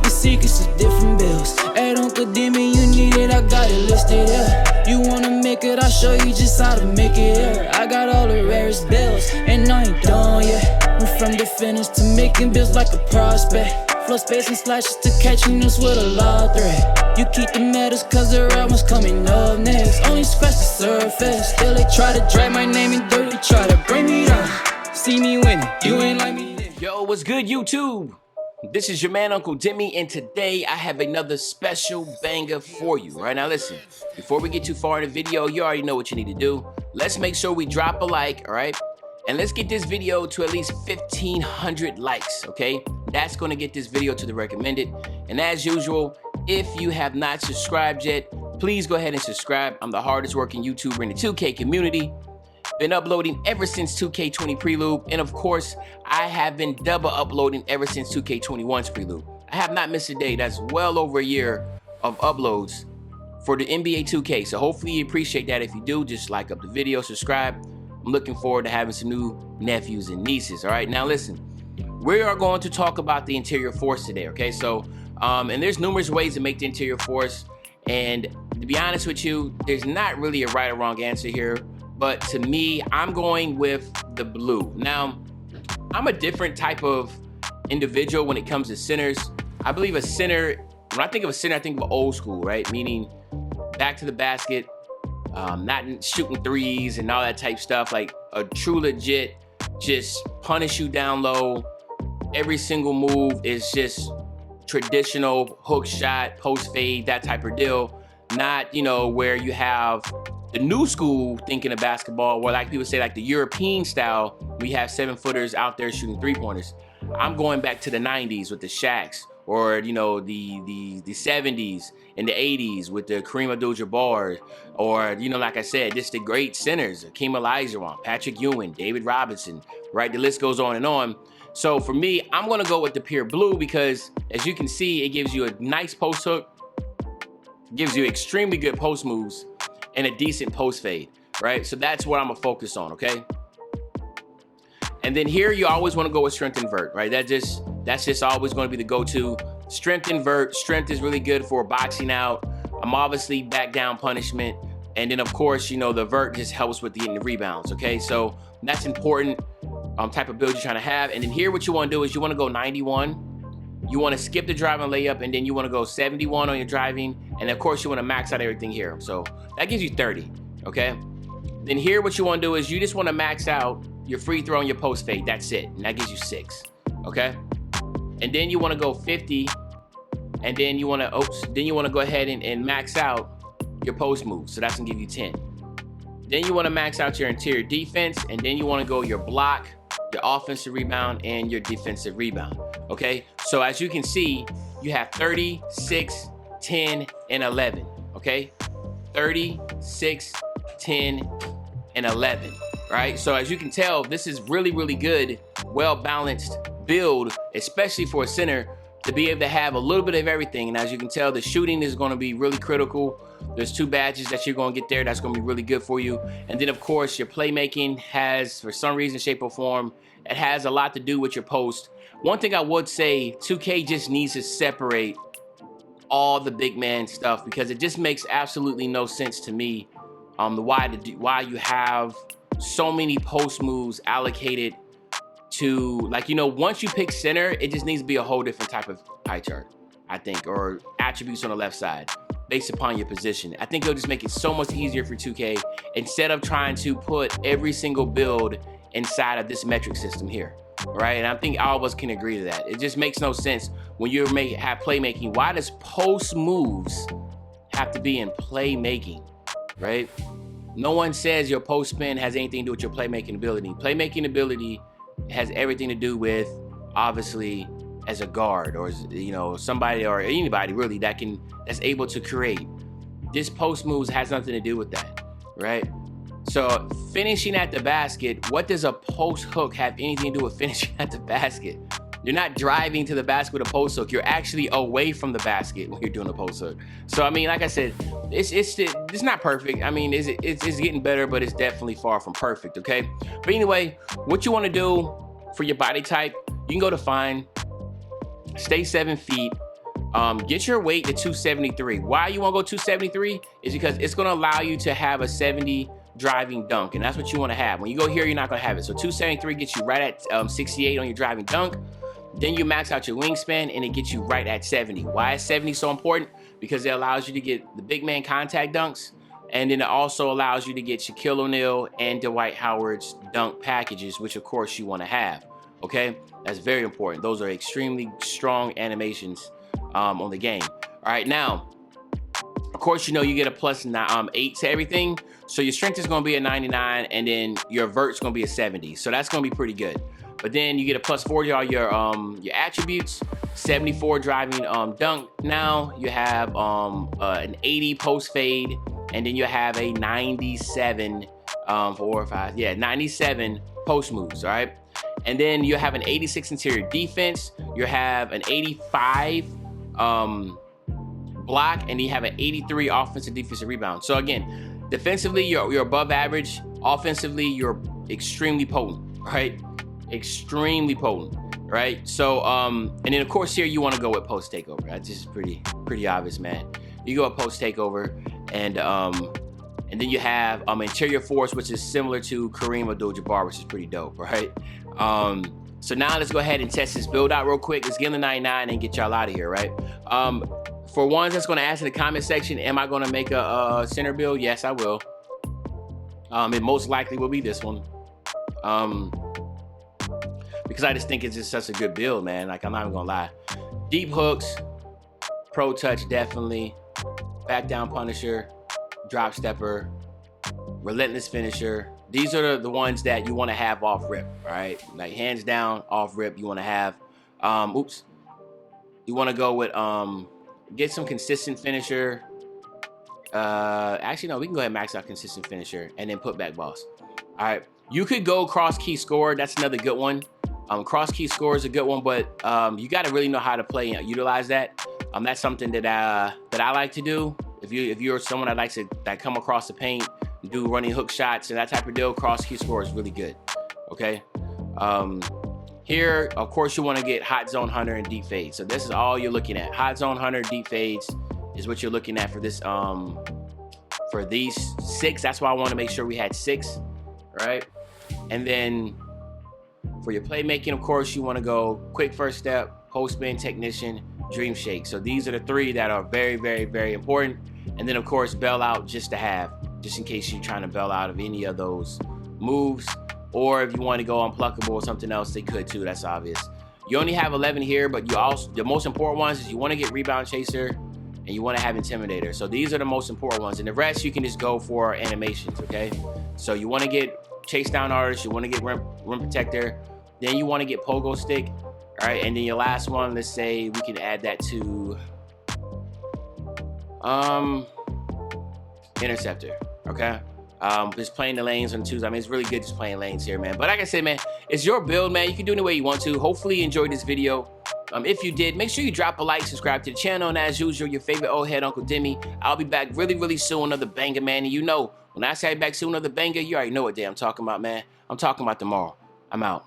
the secrets of different bills. At Uncle Demi, you need it, I got it listed here. You wanna make it, I'll show you just how to make it here. I got all the rarest bills, and I ain't done yet. Went from the finish to making bills like a prospect. Flow space and slashes to catching us with a lot of threat. You keep the medals cause the right one's coming up next. Only scratch the surface. Still they try to drag my name in dirt, they try to bring me down. See me winning, you ain't like me then. Yo, what's good, YouTube? This is your man, Uncle Demi, and today I have another special banger for you. Right now, listen, before we get too far in the video, you already know what you need to do. Let's make sure we drop a like, all right? And let's get this video to at least 1,500 likes, okay? That's gonna get this video to the recommended. And as usual, if you have not subscribed yet, please go ahead and subscribe. I'm the hardest working YouTuber in the 2K community. Been uploading ever since 2K20 Prelude, and of course, I have been double uploading ever since 2K21's Prelude. I have not missed a day. That's well over a year of uploads for the NBA 2K. So hopefully you appreciate that. If you do, just like up the video, subscribe. I'm looking forward to having some new nephews and nieces. All right, now listen, we are going to talk about the interior force today. Okay, so and there's numerous ways to make the interior force, and to be honest with you, there's not really a right or wrong answer here. But to me, I'm going with the blue. Now, I'm a different type of individual when it comes to centers. I believe a center, when I think of a center, I think of old school, right? Meaning back to the basket, not shooting threes and all that type stuff. Like a true legit, just punish you down low. Every single move is just traditional hook shot, post fade, that type of deal. Not, you know, where you have the new school thinking of basketball, where like people say like the European style, we have 7-footers out there shooting 3-pointers. I'm going back to the 90s with the Shaqs, or you know, the 70s and the 80s with the Kareem Abdul-Jabbar, or you know, like I said, just the great centers, Hakeem Olajuwon, Patrick Ewing, David Robinson, right? The list goes on and on. So for me, I'm gonna go with the pure blue because as you can see, it gives you a nice post hook, gives you extremely good post moves, and a decent post fade, right? So that's what I'm gonna focus on, okay? And then here, you always wanna go with strength invert, right? That's just always gonna be the go-to. Strength invert, strength is really good for boxing out. I'm obviously back down punishment. And then of course, you know, the vert just helps with getting the rebounds, okay? So that's important type of build you're trying to have. And then here, what you wanna do is you wanna go 91. You want to skip the driving layup, and then you want to go 71 on your driving, and of course you want to max out everything here. So that gives you 30, okay? Then here, what you want to do is you just want to max out your free throw and your post fade. That's it, and that gives you 6, okay? And then you want to go 50, and then you want to go ahead and max out your post move. So that's gonna give you 10. Then you want to max out your interior defense, and then you want to go your block, your offensive rebound, and your defensive rebound. Okay, so as you can see, you have 30, 6, 10, and 11. Okay, 30, 6, 10, and 11. Right, so as you can tell, this is really, really good, well-balanced build, especially for a center, to be able to have a little bit of everything. And as you can tell, the shooting is going to be really critical. There's 2 badges that you're going to get there. That's going to be really good for you. And then of course, your playmaking has, for some reason, shape or form, it has a lot to do with your post. One thing I would say, 2K just needs to separate all the big man stuff, because it just makes absolutely no sense to me why you have so many post moves allocated to, like, you know, once you pick center, it just needs to be a whole different type of pie chart, I think, or attributes on the left side based upon your position. I think it'll just make it so much easier for 2K instead of trying to put every single build inside of this metric system here, right? And I think all of us can agree to that. It just makes no sense when you have playmaking. Why does post moves have to be in playmaking, right? No one says your post spin has anything to do with your playmaking ability. Playmaking ability has everything to do with, obviously, as a guard, or, you know, somebody or anybody really that's able to create. This post moves has nothing to do with that, right? So finishing at the basket, what does a post hook have anything to do with finishing at the basket? You're not driving to the basket with a post hook. You're actually away from the basket when you're doing a post hook. So I mean, like I said, it's not perfect. I mean, it's getting better, but it's definitely far from perfect. Okay. But anyway, what you want to do for your body type, you can go to fine, stay 7 feet, Get your weight to 273. Why you want to go 273 is because it's going to allow you to have a 70 driving dunk, and that's what you want to have. When you go here, you're not going to have it. So 273 gets you right at 68 on your driving dunk. Then you max out your wingspan, and it gets you right at 70. Why is 70 so important? Because it allows you to get the big man contact dunks, and then it also allows you to get Shaquille O'Neal and Dwight Howard's dunk packages, which of course you want to have. Okay, that's very important. Those are extremely strong animations on the game. All right, now, of course, you know you get a plus 8 to everything. So your strength is going to be a 99, and then your vert's going to be a 70. So that's going to be pretty good. But then you get a plus 40 on your attributes, 74 driving dunk. Now you have an 80 post fade, and then you have a 97 97 post moves. All right, and then you have an 86 interior defense. You have an 85 block, and you have an 83 offensive defensive rebound. So again, defensively you're above average. Offensively you're extremely potent, right? Extremely potent, right? So and then of course here you want to go with post takeover. That's just pretty obvious, man. You go with post takeover, and then you have interior force, which is similar to Kareem Abdul-Jabbar, which is pretty dope, right? So now let's go ahead and test this build out real quick. Let's get in the 99 and get y'all out of here, right? For ones that's going to ask in the comment section, am I going to make a center build? Yes, I will. It most likely will be this one. Because I just think it's just such a good build, man. Like, I'm not even going to lie. Deep hooks, pro touch, definitely. Back down punisher, drop stepper, relentless finisher. These are the ones that you want to have off rip, right? Like hands down, off rip, you want to have. You want to go with get some consistent finisher. Actually, no, we can go ahead and max out consistent finisher and then put back boss. All right, you could go cross key score. That's another good one. Cross key score is a good one, but you got to really know how to play and utilize that. That's something that I like to do. If you're someone that likes to come across the paint, do running hook shots and that type of deal, cross key score is really good. Okay. Here, of course, you want to get hot zone hunter and deep fades. So this is all you're looking at. Hot zone hunter, deep fades is what you're looking at for this. For these 6. That's why I want to make sure we had 6, right? And then for your playmaking, of course, you want to go quick first step, post spin, technician, dream shake. So these are the 3 that are very, very, very important. And then of course, bail out just to have, just in case you're trying to bail out of any of those moves. Or if you want to go unpluckable or something else, they could too. That's obvious. You only have 11 here, but you also, the most important ones is you want to get rebound chaser and you want to have intimidator. So these are the most important ones, and the rest you can just go for animations. Okay, so you want to get chase down artist, you want to get rim protector, then you want to get pogo stick. All right, and then your last one, let's say we can add that to interceptor. Okay, just playing the lanes on the 2s. I mean, it's really good just playing lanes here, man. But like I said, man, it's your build, man. You can do it any way you want to. Hopefully you enjoyed this video. If you did, make sure you drop a like, subscribe to the channel, and as usual, your favorite old head, Uncle Demi. I'll be back really, really soon, another banger, man. And you know, when I say back soon, another banger, you already know what day I'm talking about, man. I'm talking about tomorrow. I'm out.